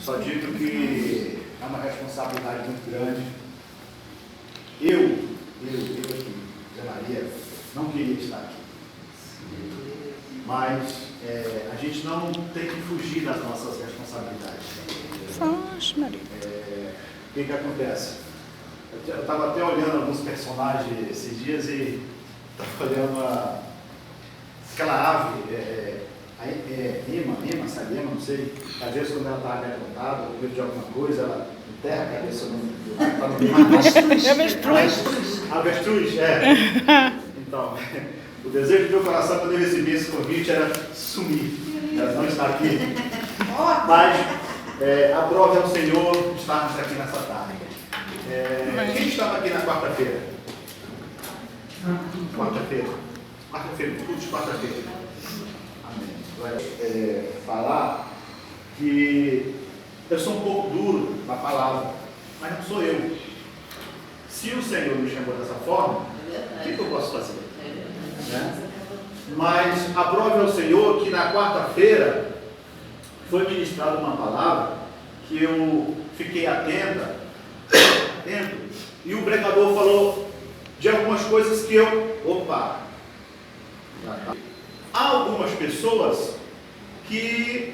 Só digo que é uma responsabilidade muito grande. Eu aqui, Zé Maria, não queria estar aqui. Mas a gente não tem que fugir das nossas responsabilidades. O que acontece? Eu estava até olhando alguns personagens esses dias e estava olhando aquela ave, Ema, sabe, Ema, não sei. Às vezes quando ela está amedrontada, ou medo de alguma coisa, ela enterra a cabeça no avestruz, Então, o desejo do meu coração quando eu recebi esse convite era sumir, era não estar aqui. Mas aprove ao Senhor estarmos aqui nessa tarde. Quem estava aqui na quarta-feira? Quarta-feira, culto de quarta-feira. Falar que eu sou um pouco duro na palavra, mas não sou eu. Se o Senhor me chamou dessa forma, o que eu posso fazer? Mas aprove ao Senhor que na quarta-feira foi ministrada uma palavra que eu fiquei atento, e o pregador falou de algumas coisas que há algumas pessoas que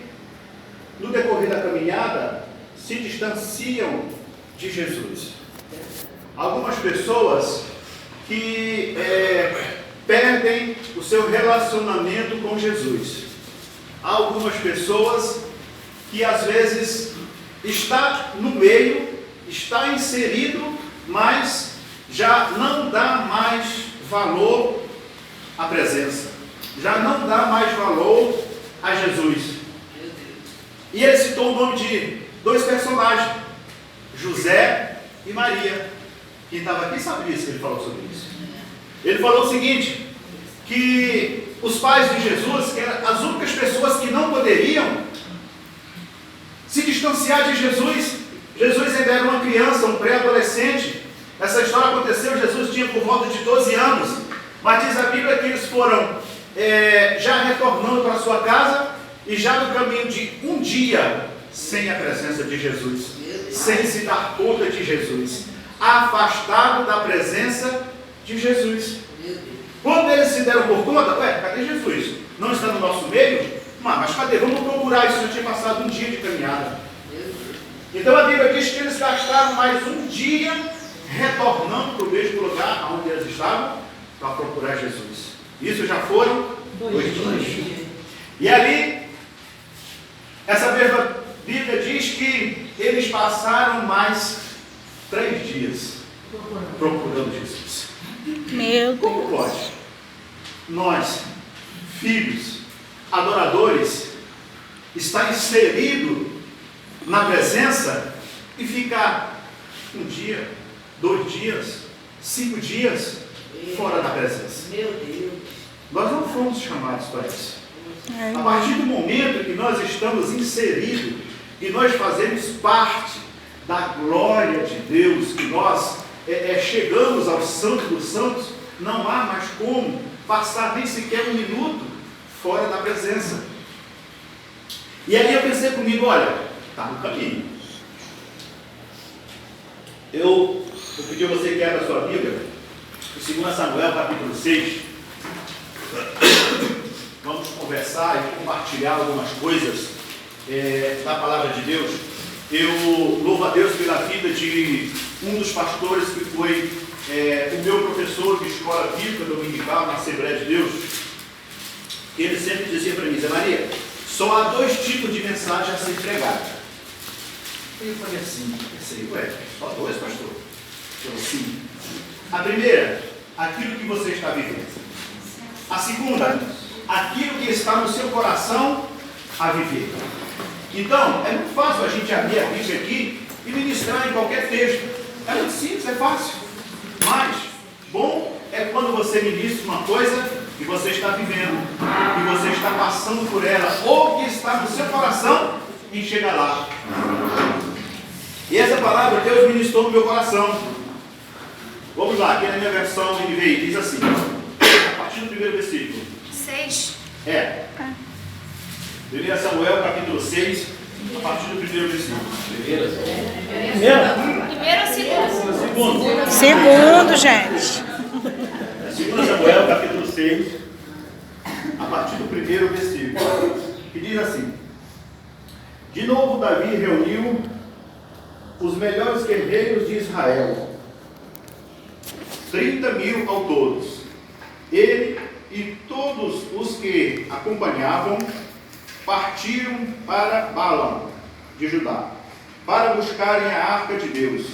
no decorrer da caminhada se distanciam de Jesus. Algumas pessoas que perdem o seu relacionamento com Jesus. Há algumas pessoas que às vezes está no meio, está inserido, mas já não dá mais valor à presença, já não dá mais valor a Jesus. E ele citou o nome de dois personagens, José e Maria. Quem estava aqui sabe disso, que ele falou sobre isso. Ele falou o seguinte, que os pais de Jesus, que eram as únicas pessoas que não poderiam se distanciar de Jesus. Jesus ainda era uma criança, um pré-adolescente. Essa história aconteceu, Jesus tinha por volta de 12 anos. Mas diz a Bíblia que eles foram já retornando para a sua casa e já no caminho de um dia sem a presença de Jesus, sem se dar conta de Jesus, afastado da presença de Jesus. Quando eles se deram por conta, cadê Jesus? Não está no nosso meio? Mas cadê? Vamos procurar isso. Já tinha passado um dia de caminhada. Então a Bíblia diz que eles gastaram mais um dia retornando para o mesmo lugar onde eles estavam para procurar Jesus. Isso já foram 2 dias. E ali, essa mesma Bíblia diz que eles passaram mais 3 dias procurando Jesus. Meu Deus. Como pode nós, filhos, adoradores, estar inserido na presença e ficar 1 dia, 2 dias, 5 dias fora da presença? Meu Deus. Nós não fomos chamados para isso. A partir do momento que nós estamos inseridos e nós fazemos parte da glória de Deus, que nós chegamos ao Santo dos Santos, não há mais como passar nem sequer 1 minuto fora da presença. E aí eu pensei comigo, olha, está no caminho. Eu pedi a você que abra a sua Bíblia, em 2 Samuel capítulo 6. Vamos conversar e compartilhar algumas coisas da palavra de Deus. Eu louvo a Deus pela vida de um dos pastores que foi o meu professor de escola bíblica dominical na Assembleia de Deus. Ele sempre dizia para mim, Zé Maria, só há 2 tipos de mensagem a ser pregada. Eu falei assim, só 2, pastor? Eu falei, sim. A primeira, aquilo que você está vivendo. A segunda, aquilo que está no seu coração a viver. Então, é muito fácil a gente abrir a Bíblia aqui e ministrar em qualquer texto. É muito simples, é fácil. Mas, bom é quando você ministra uma coisa que você está vivendo, que você está passando por ela, ou que está no seu coração e chega lá. E essa palavra Deus ministrou no meu coração. Vamos lá, aqui na minha versão NVI diz assim, a partir do primeiro versículo. 6. 1 Samuel capítulo 6, A partir do primeiro versículo. Primeiro ou segundo? Segundo, gente. 2 Samuel, capítulo 6, a partir do primeiro versículo, que diz assim: De novo Davi reuniu os melhores guerreiros de Israel, 30.000 ao todos. Ele e todos os que acompanhavam partiram para Balaam de Judá, para buscarem a arca de Deus,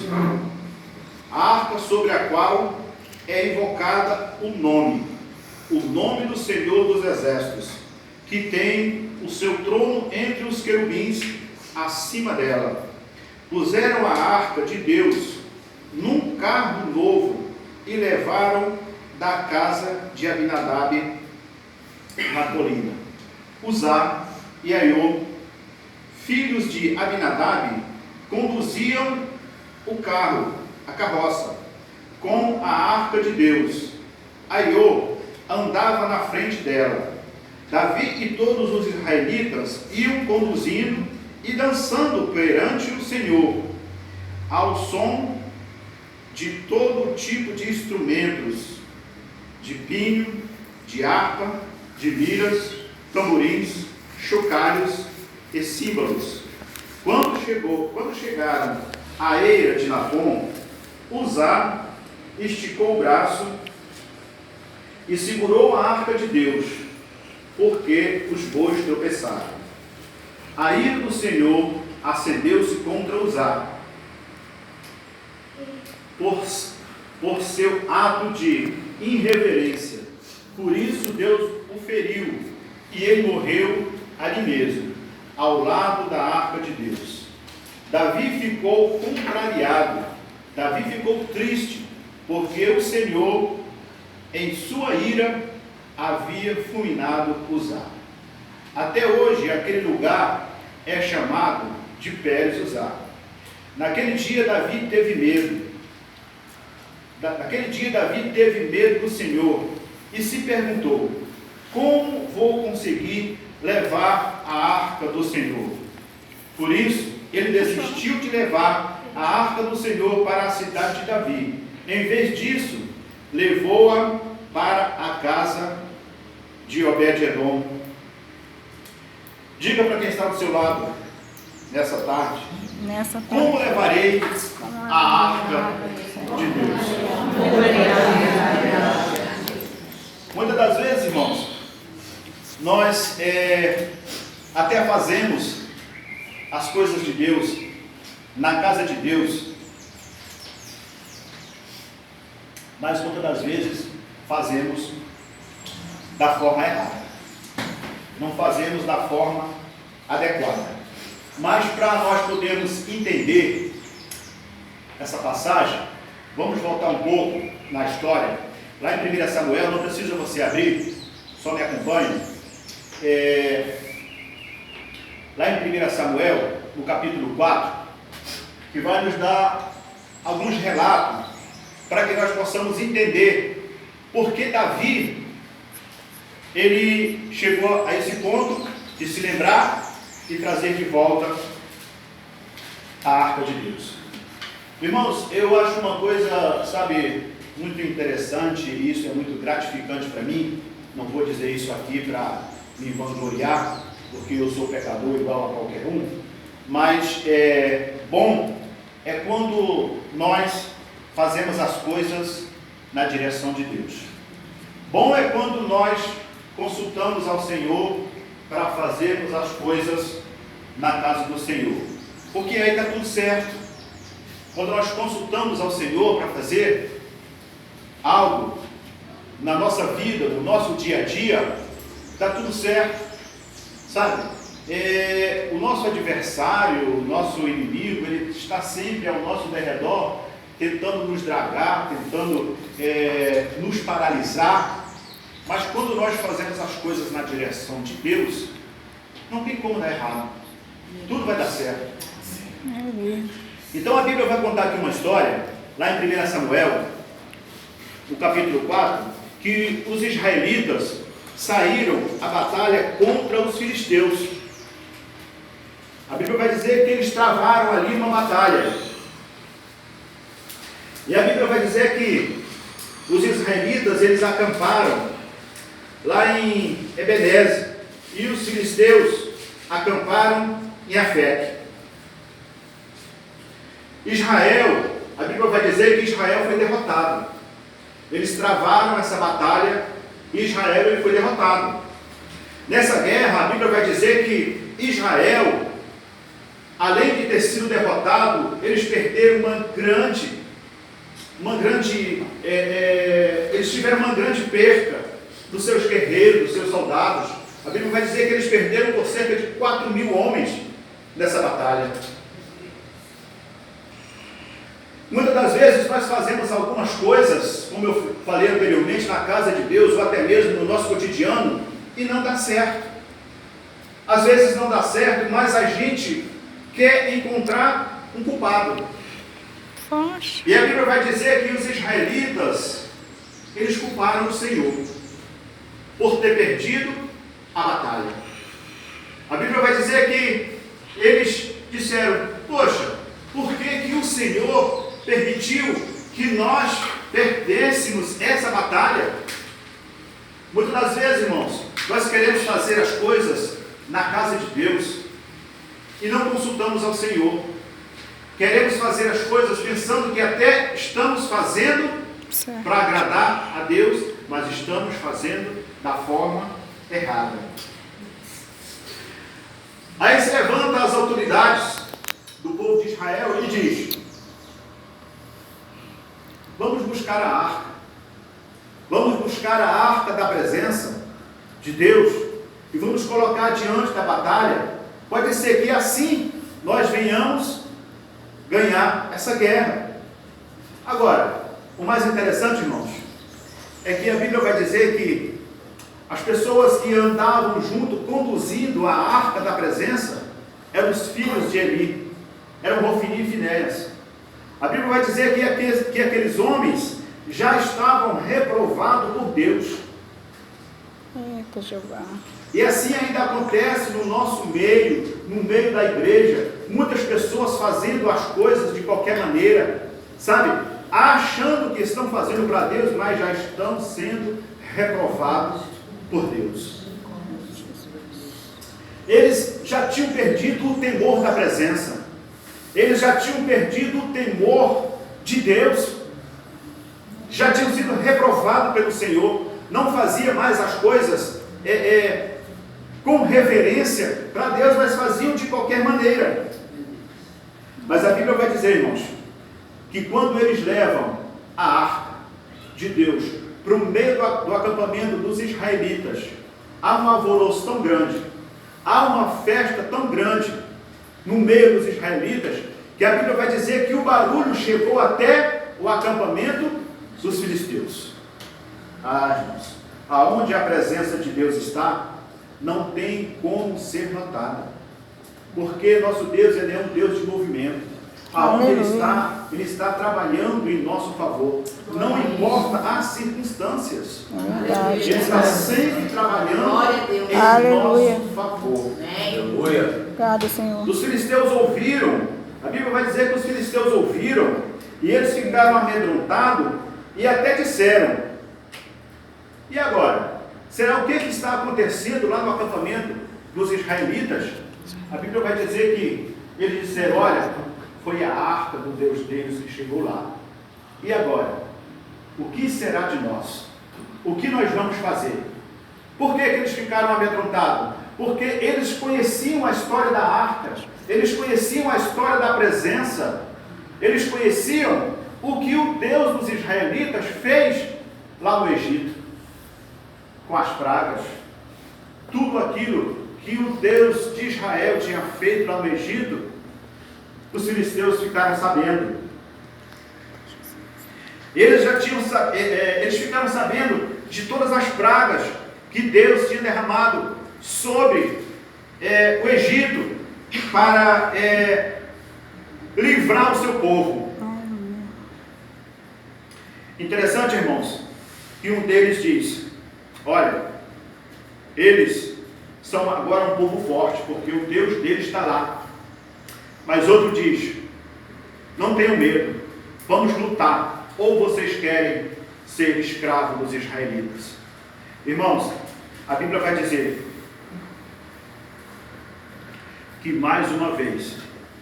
a arca sobre a qual é invocada o nome do Senhor dos Exércitos, que tem o seu trono entre os querubins acima dela. Puseram a arca de Deus num carro novo e levaram da casa de Abinadab na colina. Uzá e Aiô, filhos de Abinadab, conduziam o carro, a carroça, com a arca de Deus. Aiô andava na frente dela. Davi e todos os israelitas iam conduzindo e dançando perante o Senhor, ao som de todo tipo de instrumentos, de pinho, de harpa, de liras, tamborins, chocalhos e símbolos. Quando chegaram à eira de Nacon, Uzá esticou o braço e segurou a arca de Deus, porque os bois tropeçaram. A ira do Senhor acendeu-se contra Uzá, por seu ato de irreverência. Por isso Deus o feriu, e ele morreu ali mesmo, ao lado da arca de Deus. Davi ficou contrariado, Davi ficou triste, porque o Senhor, em sua ira, havia fulminado Uzá. Até hoje, aquele lugar é chamado de Pérez-Uzá. Naquele dia, Davi teve medo. Naquele dia, Davi teve medo do Senhor e se perguntou: como vou conseguir levar a arca do Senhor? Por isso, ele desistiu de levar a arca do Senhor para a cidade de Davi. Em vez disso, levou-a para a casa de Obed-edom. Diga para quem está do seu lado nessa tarde: como levarei a arca de Deus? Muitas das vezes, irmãos, nós até fazemos as coisas de Deus na casa de Deus, mas muitas das vezes fazemos da forma errada, não fazemos da forma adequada. Mas para nós podermos entender essa passagem, vamos voltar um pouco na história. Lá em 1 Samuel, não precisa você abrir, só me acompanhe. Lá em 1 Samuel, no capítulo 4, que vai nos dar alguns relatos para que nós possamos entender por que Davi ele chegou a esse ponto de se lembrar e trazer de volta a arca de Deus. Irmãos, eu acho uma coisa, muito interessante, e isso é muito gratificante para mim. Não vou dizer isso aqui para me vangloriar, porque eu sou pecador igual a qualquer um, mas bom é quando nós fazemos as coisas na direção de Deus. Bom é quando nós consultamos ao Senhor para fazermos as coisas na casa do Senhor, porque aí está tudo certo. Quando nós consultamos ao Senhor para fazer algo na nossa vida, no nosso dia a dia, está tudo certo, o nosso adversário, o nosso inimigo, ele está sempre ao nosso derredor, tentando nos dragar, tentando nos paralisar. Mas quando nós fazemos as coisas na direção de Deus, não tem como dar errado, tudo vai dar certo. Então a Bíblia vai contar aqui uma história, lá em 1 Samuel, no capítulo 4, que os israelitas saíram à batalha contra os filisteus. A Bíblia vai dizer que eles travaram ali uma batalha. E a Bíblia vai dizer que os israelitas, eles acamparam lá em Ebenezer, e os filisteus acamparam em Afeque. Israel, a Bíblia vai dizer que Israel foi derrotado. Eles travaram essa batalha e Israel ele foi derrotado. Nessa guerra, a Bíblia vai dizer que Israel, além de ter sido derrotado, eles perderam eles tiveram uma grande perca dos seus guerreiros, dos seus soldados. A Bíblia vai dizer que eles perderam por cerca de 4.000 homens nessa batalha. Muitas das vezes nós fazemos algumas coisas, como eu falei anteriormente, na casa de Deus, ou até mesmo no nosso cotidiano, e não dá certo. Às vezes não dá certo, mas a gente quer encontrar um culpado. E a Bíblia vai dizer que os israelitas, eles culparam o Senhor por ter perdido a batalha. A Bíblia vai dizer que eles disseram: poxa, por que o Senhor permitiu que nós perdêssemos essa batalha? Muitas das vezes, irmãos, nós queremos fazer as coisas na casa de Deus e não consultamos ao Senhor. Queremos fazer as coisas pensando que até estamos fazendo para agradar a Deus, mas estamos fazendo da forma errada. Aí se levanta as autoridades do povo de Israel e diz: vamos buscar a arca, vamos buscar a arca da presença de Deus e vamos colocar diante da batalha. Pode ser que assim nós venhamos ganhar essa guerra. Agora, o mais interessante, irmãos, é que a Bíblia vai dizer que as pessoas que andavam junto, conduzindo a arca da presença, eram os filhos de Eli, eram Hofni e Finéias. A Bíblia vai dizer que aqueles homens já estavam reprovados por Deus. Eita, Jeová. E assim ainda acontece no nosso meio, no meio da igreja, muitas pessoas fazendo as coisas de qualquer maneira, sabe? Achando que estão fazendo para Deus, mas já estão sendo reprovados por Deus. Eles já tinham perdido o temor da presença. Eles já tinham perdido o temor de Deus. Já tinham sido reprovados pelo Senhor. Não fazia mais as coisas com reverência para Deus, mas faziam de qualquer maneira. Mas a Bíblia vai dizer, irmãos, que quando eles levam a arca de Deus para o meio do acampamento dos israelitas, há um alvoroço tão grande, há uma festa tão grande no meio dos israelitas, que a Bíblia vai dizer que o barulho chegou até o acampamento dos filisteus. Irmãos, aonde a presença de Deus está, não tem como ser notada, porque nosso Deus, ele é um Deus de movimento. Aonde ele está trabalhando em nosso favor, não importa as circunstâncias. Ele está sempre trabalhando em nosso favor. Aleluia. Obrigado, Senhor. Os filisteus ouviram, a Bíblia vai dizer que os filisteus ouviram, e eles ficaram amedrontados, e até disseram: e agora? Será o que está acontecendo lá no acampamento dos israelitas? A Bíblia vai dizer que eles disseram: olha, foi a arca do Deus deles que chegou lá. E agora? O que será de nós? O que nós vamos fazer? Por que eles ficaram amedrontados? Porque eles conheciam a história da arca, eles conheciam a história da presença, eles conheciam o que o Deus dos israelitas fez lá no Egito, com as pragas, tudo aquilo que o Deus de Israel tinha feito lá no Egito. Os filisteus ficaram sabendo. Eles ficaram sabendo de todas as pragas que Deus tinha derramado sobre o Egito para livrar o seu povo. Interessante, irmãos, que um deles diz: olha, eles são agora um povo forte, porque o Deus deles está lá. Mas outro diz: não tenham medo, vamos lutar. Ou vocês querem ser escravos dos israelitas? Irmãos, a Bíblia vai dizer que mais uma vez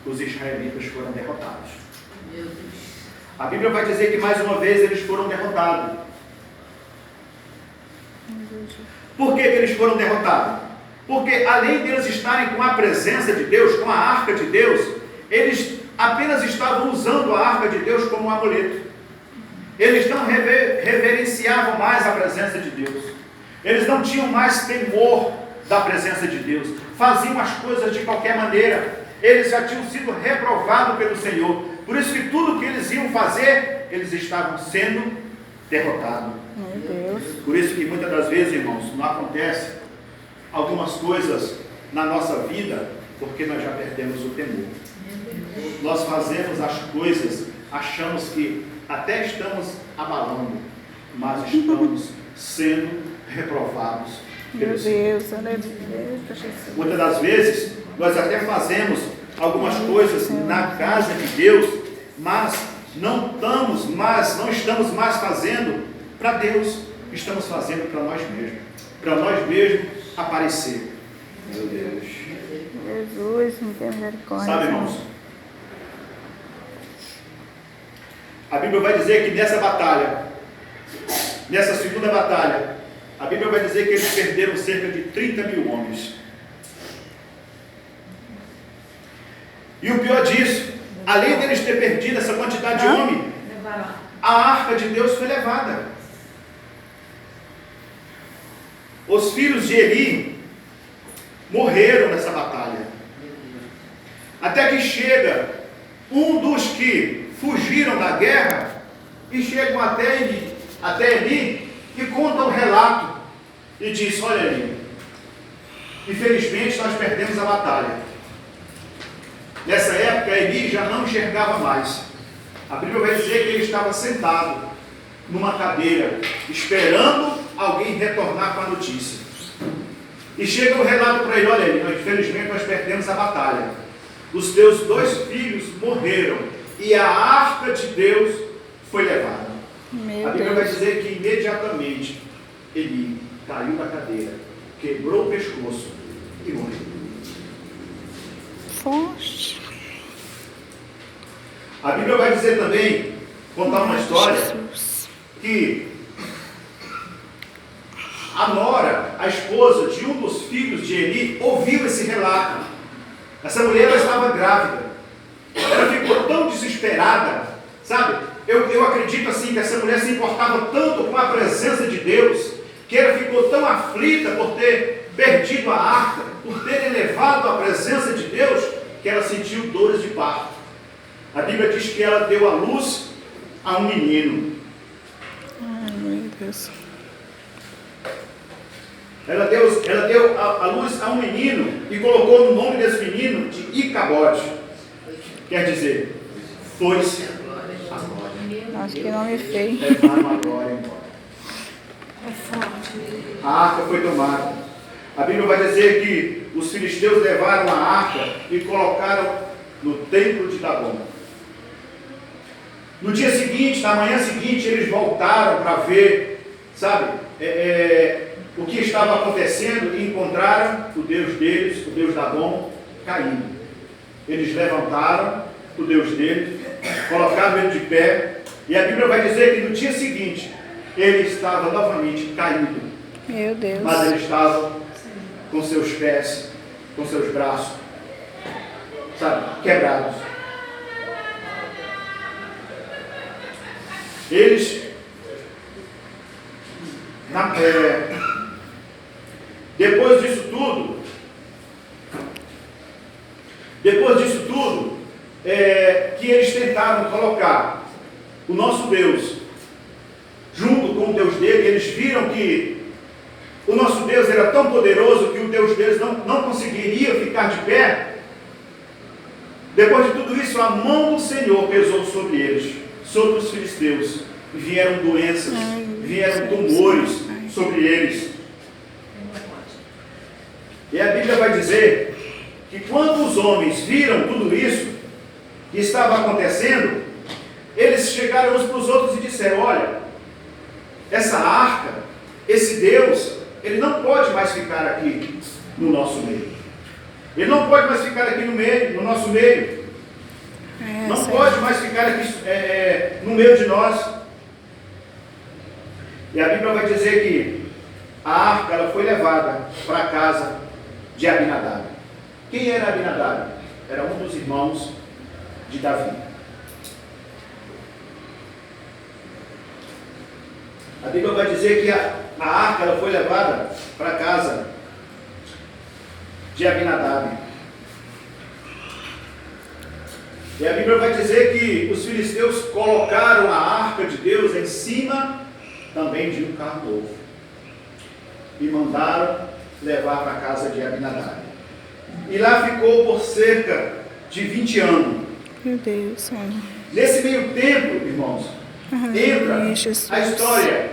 os israelitas foram derrotados. A Bíblia vai dizer que mais uma vez eles foram derrotados. Por que eles foram derrotados? Porque além deles estarem com a presença de Deus, com a arca de Deus, eles apenas estavam usando a arca de Deus como um amuleto. Eles não reverenciavam mais a presença de Deus. Eles não tinham mais temor da presença de Deus. Faziam as coisas de qualquer maneira. Eles já tinham sido reprovados pelo Senhor. Por isso que tudo que eles iam fazer, eles estavam sendo derrotados. Meu Deus. Por isso que muitas das vezes, irmãos, não acontece algumas coisas na nossa vida, porque nós já perdemos o temor. Nós fazemos as coisas, achamos que até estamos abalando, mas estamos sendo reprovados pelo Senhor. Muitas das vezes, nós até fazemos algumas coisas na casa de Deus, mas não estamos mais fazendo para Deus, estamos fazendo para nós mesmos aparecer. Meu Deus. Jesus, me tem misericórdia. Sabe, irmãos? A Bíblia vai dizer que nessa batalha, nessa segunda batalha, a Bíblia vai dizer que eles perderam cerca de 30 mil homens. E o pior disso, além deles ter perdido essa quantidade de homens, a arca de Deus foi levada. Os filhos de Eli morreram nessa batalha. Até que chega um dos que fugiram da guerra e chegam até Eli e contam um relato e diz: olha, Eli, infelizmente nós perdemos a batalha. Nessa época Eli já não enxergava mais. A Bíblia vai dizer que ele estava sentado numa cadeira esperando alguém retornar com a notícia. E chega o relato para ele: olha, Eli, infelizmente nós perdemos a batalha. Os teus 2 filhos morreram e a arca de Deus foi levada. A Bíblia vai dizer que imediatamente Eli caiu da cadeira, quebrou o pescoço e morreu. Forte. A Bíblia vai dizer também, contar uma história, que a nora, a esposa de um dos filhos de Eli, ouviu esse relato. Essa mulher, ela estava grávida. Ela ficou tão desesperada, sabe? Eu acredito assim que essa mulher se importava tanto com a presença de Deus, que ela ficou tão aflita por ter perdido a arca, por ter elevado a presença de Deus, que ela sentiu dores de parto. A Bíblia diz que ela deu à luz a um menino. Ai, meu Deus. Ela deu a luz a um menino e colocou o nome desse menino de Icabode. Quer dizer, foi-se a glória. Nossa, que nome feio. Levaram a glória embora. A arca foi tomada. A Bíblia vai dizer que os filisteus levaram a arca e colocaram no templo de Dagom. No dia seguinte, na manhã seguinte, eles voltaram para ver, sabe, o que estava acontecendo e encontraram o Deus deles, o Deus Dagom, caído. Eles levantaram o Deus deles, colocaram ele de pé, e a Bíblia vai dizer que no dia seguinte ele estava novamente caído. Meu Deus. Mas ele estava com seus pés, com seus braços, sabe, quebrados. Eles, depois disso tudo, que eles tentaram colocar o nosso Deus junto com o Deus dele, eles viram que o nosso Deus era tão poderoso que o Deus deles não conseguiria ficar de pé. Depois de tudo isso, a mão do Senhor pesou sobre eles, sobre os filisteus, e vieram doenças, vieram tumores sobre eles. E a Bíblia vai dizer que quando os homens viram tudo isso, que estava acontecendo, eles chegaram uns para os outros e disseram: olha, essa arca, esse Deus, ele não pode mais ficar aqui no nosso meio. Ele não pode mais ficar aqui no nosso meio. Não pode mais ficar aqui no meio de nós. E a Bíblia vai dizer que a arca ela foi levada para a casa de Abinadab. Quem era Abinadab? Era um dos irmãos de Davi. A Bíblia vai dizer que a arca ela foi levada para a casa de Abinadab. E a Bíblia vai dizer que os filisteus colocaram a arca de Deus em cima também de um carro novo e mandaram levar para a casa de Abinadab. E lá ficou por cerca de 20 anos. Meu Deus, Senhor. Nesse meio tempo, irmãos, entra a história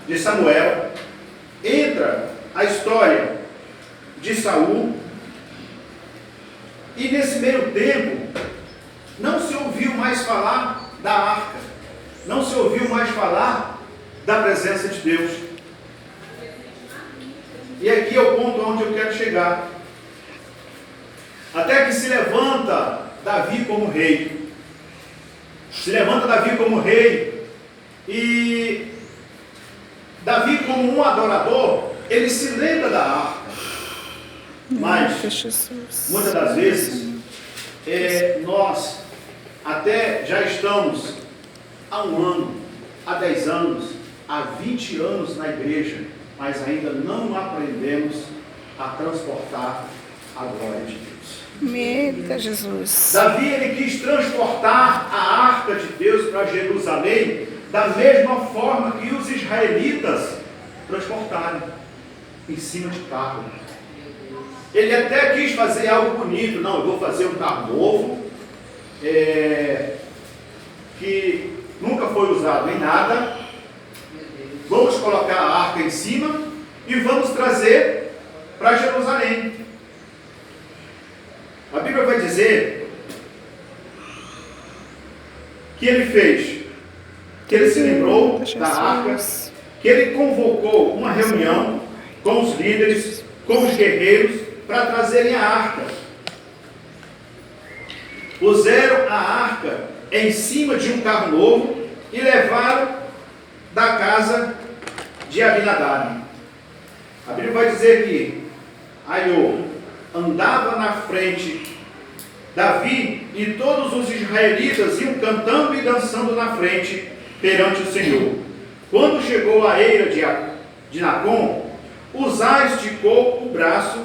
de Samuel, entra a história de Saul, e nesse meio tempo não se ouviu mais falar da arca, não se ouviu mais falar da presença de Deus. E aqui é o ponto onde eu quero chegar. Até que se levanta Davi como rei. Se levanta Davi como rei. E Davi, como um adorador, ele se lembra da arca. Mas, muitas das vezes, nós até já estamos há 1 ano, há 10 anos, há 20 anos na igreja, mas ainda não aprendemos a transportar a glória de Deus. Eita, Jesus. Davi, ele quis transportar a arca de Deus para Jerusalém da mesma forma que os israelitas transportaram, em cima de carro. Ele até quis fazer algo bonito. Não, eu vou fazer um carro novo, que nunca foi usado em nada. Vamos colocar a arca em cima e vamos trazer para Jerusalém. A Bíblia vai dizer que ele fez, que ele se lembrou da arca, que ele convocou uma reunião com os líderes, com os guerreiros, para trazerem a arca. Puseram a arca em cima de um carro novo e levaram da casa de Abinadab. A Bíblia vai dizer que Aiô andava na frente, Davi e todos os israelitas iam cantando e dançando na frente perante o Senhor. Quando chegou a eira de Nacon, Uzá esticou o braço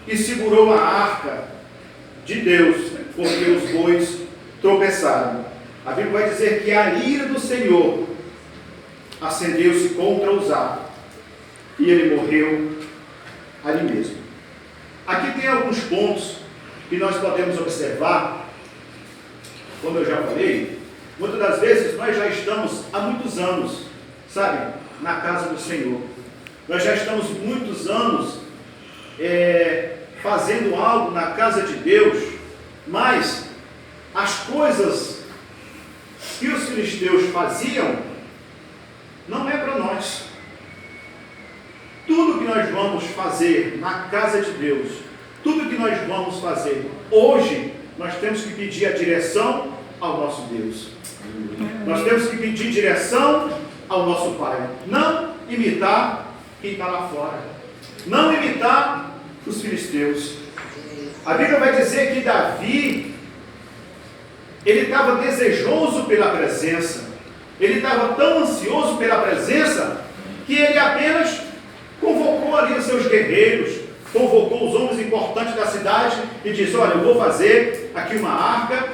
e segurou a arca de Deus, porque os bois tropeçaram. A Bíblia vai dizer que a ira do Senhor acendeu-se contra Uzá e ele morreu ali mesmo. Aqui tem alguns pontos que nós podemos observar. Como eu já falei, muitas das vezes nós já estamos há muitos anos, sabe, na casa do Senhor. Nós já estamos muitos anos fazendo algo na casa de Deus, mas as coisas que os filisteus faziam não é para nós. Tudo que nós vamos fazer na casa de Deus, tudo que nós vamos fazer hoje, nós temos que pedir a direção ao nosso Deus. Nós temos que pedir direção ao nosso Pai. Não imitar quem está lá fora. Não imitar os filisteus. A Bíblia vai dizer que Davi, ele estava desejoso pela presença. Ele estava tão ansioso pela presença que ele apenas convocou ali os seus guerreiros, convocou os homens importantes da cidade e disse: olha, eu vou fazer aqui uma arca,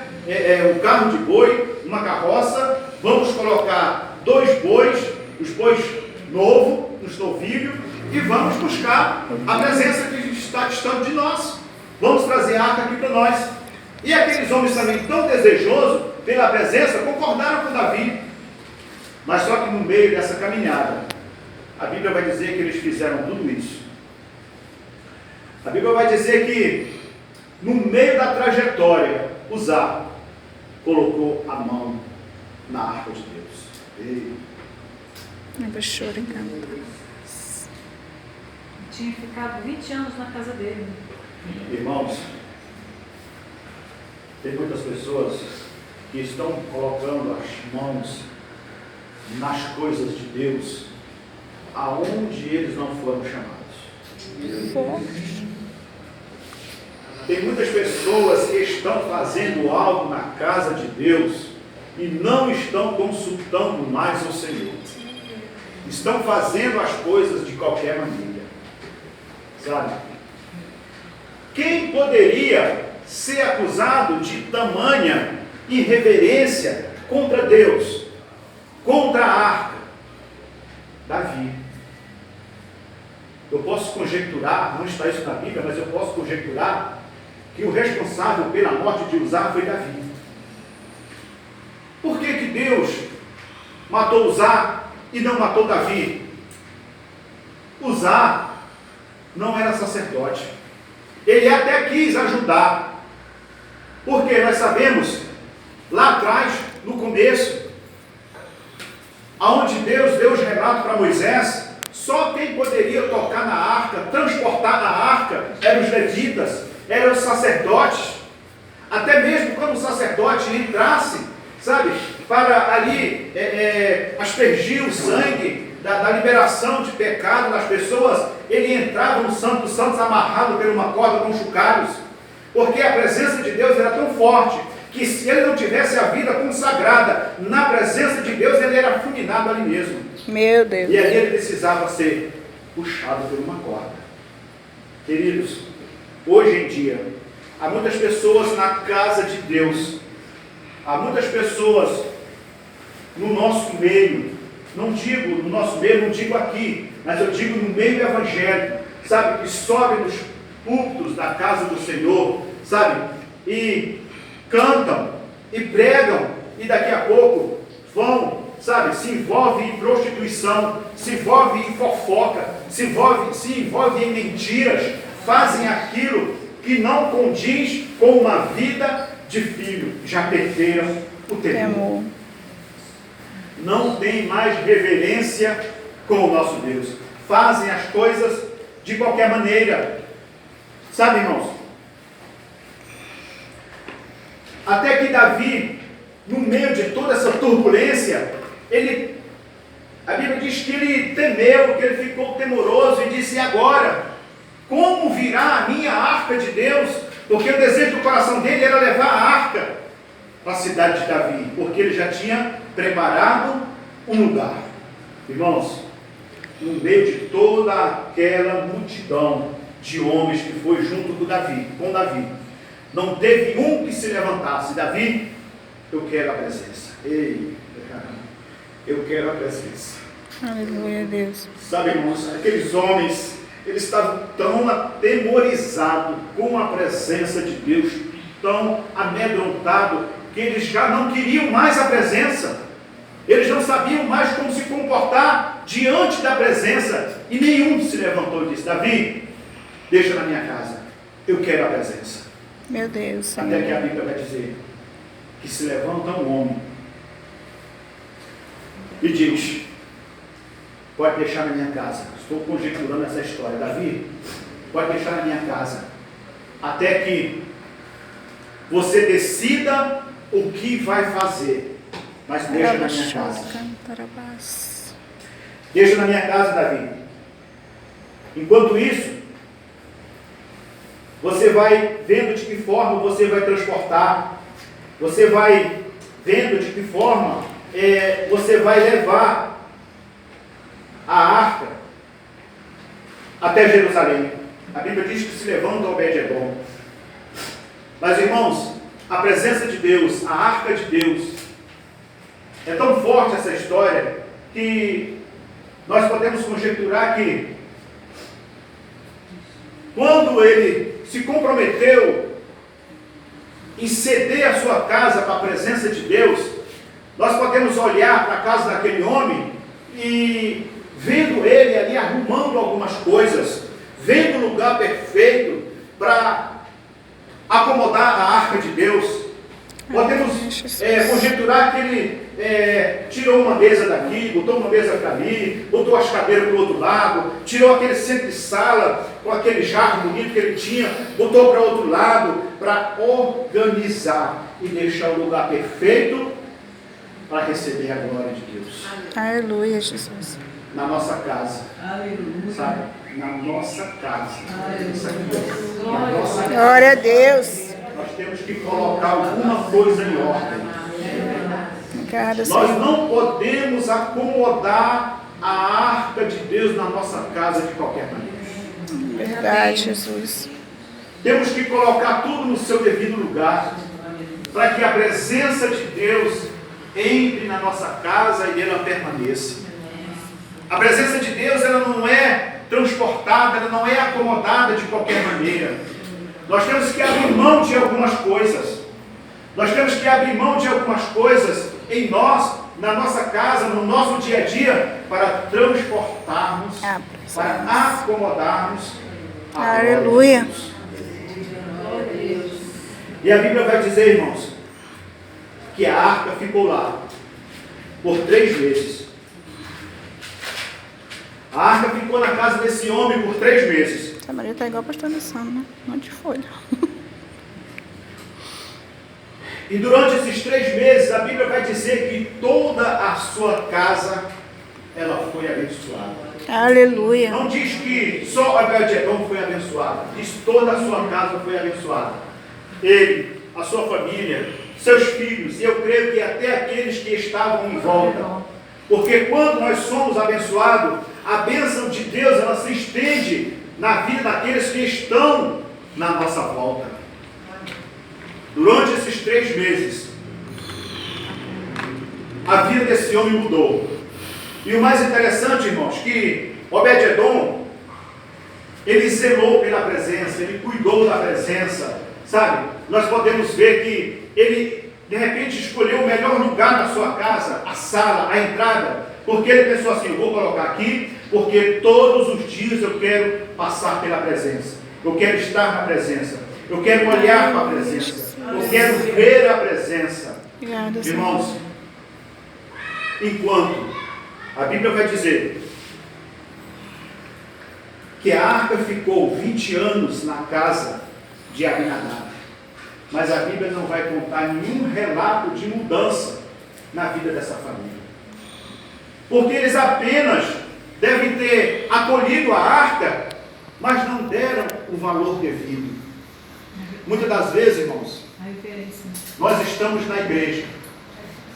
um carro de boi, uma carroça, vamos colocar 2 bois, os bois novos, nos novilhos, e vamos buscar a presença que está distante de nós. Vamos trazer a arca aqui para nós. E aqueles homens também tão desejosos pela presença concordaram com Davi. Mas só que no meio dessa caminhada, a Bíblia vai dizer que eles fizeram tudo isso. A Bíblia vai dizer que no meio da trajetória, Uzá colocou a mão na arca de Deus. Ei. Tinha ficado 20 anos na casa dele. Irmãos, tem muitas pessoas que estão colocando as mãos nas coisas de Deus, aonde eles não foram chamados. Tem muitas pessoas que estão fazendo algo na casa de Deus e não estão consultando mais o Senhor. Estão fazendo as coisas de qualquer maneira. Sabe? Quem poderia ser acusado de tamanha irreverência contra Deus, contra a arca? Davi. Eu posso conjecturar, não está isso na Bíblia, mas eu posso conjecturar que o responsável pela morte de Uzá foi Davi. Por que Deus matou Uzá e não matou Davi? Uzá não era sacerdote. Ele até quis ajudar, porque nós sabemos, lá atrás, no começo, aonde Deus deu os relatos para Moisés, só quem poderia tocar na arca, transportar na arca, eram os levitas, eram os sacerdotes. Até mesmo quando o sacerdote entrasse, sabe, para ali aspergir o sangue da liberação de pecado das pessoas, ele entrava no Santo dos Santos amarrado por uma corda com chocalhos, porque a presença de Deus era tão forte, que se ele não tivesse a vida consagrada na presença de Deus, ele era fulminado ali mesmo. Meu Deus. E ali ele precisava ser puxado por uma corda. Queridos, hoje em dia, há muitas pessoas na casa de Deus, há muitas pessoas no nosso meio, não digo no nosso meio, não digo aqui, mas eu digo no meio evangélico, sabe, que sobem nos púlpitos da casa do Senhor, sabe, e cantam, e pregam, e daqui a pouco vão, sabe, se envolvem em prostituição, se envolvem em fofoca, se envolvem em mentiras, fazem aquilo que não condiz com uma vida de filho, já perderam o temor. Não tem mais reverência com o nosso Deus. Fazem as coisas de qualquer maneira. Sabe, irmãos? Até que Davi, no meio de toda essa turbulência, a Bíblia diz que ele temeu, que ele ficou temoroso e disse: e agora? Como virá a minha arca de Deus? Porque o desejo do coração dele era levar a arca para a cidade de Davi, porque ele já tinha preparado um lugar. Irmãos, no meio de toda aquela multidão de homens que foi junto com Davi, não teve um que se levantasse: Davi, eu quero a presença. Ei, eu quero a presença. Aleluia, Deus. Sabe, irmãos, aqueles homens, eles estavam tão atemorizados com a presença de Deus, tão amedrontados, que eles já não queriam mais a presença. Eles não sabiam mais como se comportar diante da presença. E nenhum se levantou e disse: Davi, deixa na minha casa, eu quero a presença. Meu Deus, Senhor. Até que a Bíblia vai dizer que se levanta um homem e diz: pode deixar na minha casa. Estou conjecturando essa história. Davi, pode deixar na minha casa, até que você decida o que vai fazer. Mas deixa na minha casa. Deixa na minha casa, Davi. Enquanto isso, você vai vendo de que forma você vai transportar. Você vai vendo de que forma você vai levar a arca até Jerusalém. A Bíblia diz que se levanta Obed-edom. Mas, irmãos, a presença de Deus, a arca de Deus, é tão forte essa história, que nós podemos conjecturar que quando ele se comprometeu em ceder a sua casa para a presença de Deus, nós podemos olhar para a casa daquele homem e, vendo ele ali arrumando algumas coisas, vendo o lugar perfeito para acomodar a arca de Deus. Podemos conjecturar que ele tirou uma mesa daqui, botou uma mesa para ali, botou as cadeiras para o outro lado, tirou aquele centro de sala com aquele jarro bonito que ele tinha, botou para outro lado, para organizar e deixar o lugar perfeito para receber a glória de Deus. Aleluia, Jesus. Na nossa casa. Aleluia. Sabe? Na nossa casa. Isso aqui, na nossa casa. Glória a Deus. Nós temos que colocar alguma coisa em ordem. Obrigada, Nós Senhor. não podemos acomodar a arca de Deus na nossa casa de qualquer maneira. Verdade, Jesus. Temos que colocar tudo no seu devido lugar, para que a presença de Deus entre na nossa casa e ela permaneça. A presença de Deus, ela não é transportada, ela não é acomodada de qualquer maneira. Nós temos que abrir mão de algumas coisas. Nós temos que abrir mão de algumas coisas em nós, na nossa casa, no nosso dia a dia, para transportarmos, para acomodarmos a Aleluia. glória de Deus. E a Bíblia vai dizer, irmãos, que a arca ficou lá por 3 meses. A arca ficou na casa desse homem por 3 meses. Essa Maria tá igual a pastor Nissano, né? Não de folha. E durante esses 3 meses, a Bíblia vai dizer que toda a sua casa, ela foi abençoada. Aleluia. Não diz que só Obed-Edom foi abençoado. Diz toda a sua casa foi abençoada. Ele, a sua família, seus filhos, e eu creio que até aqueles que estavam em volta. Porque quando nós somos abençoados, a bênção de Deus, ela se estende na vida daqueles que estão na nossa volta. Durante esses 3 meses, a vida desse homem mudou. E o mais interessante, irmãos, que Obed-Edom, ele zelou pela presença, ele cuidou da presença, sabe? Nós podemos ver que ele, de repente, escolheu o melhor lugar na sua casa, a sala, a entrada, porque ele pensou assim, eu vou colocar aqui, porque todos os dias eu quero passar pela presença, eu quero estar na presença, eu quero olhar para a presença, eu quero ver a presença. Obrigada, Senhor. Irmãos, enquanto a Bíblia vai dizer que a arca ficou 20 anos na casa de Abinadab, mas a Bíblia não vai contar nenhum relato de mudança na vida dessa família, porque eles apenas devem ter acolhido a arca, mas não deram o valor devido. Muitas das vezes, irmãos, nós estamos na igreja,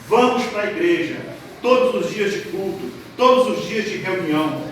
vamos para a igreja todos os dias de culto, todos os dias de reunião,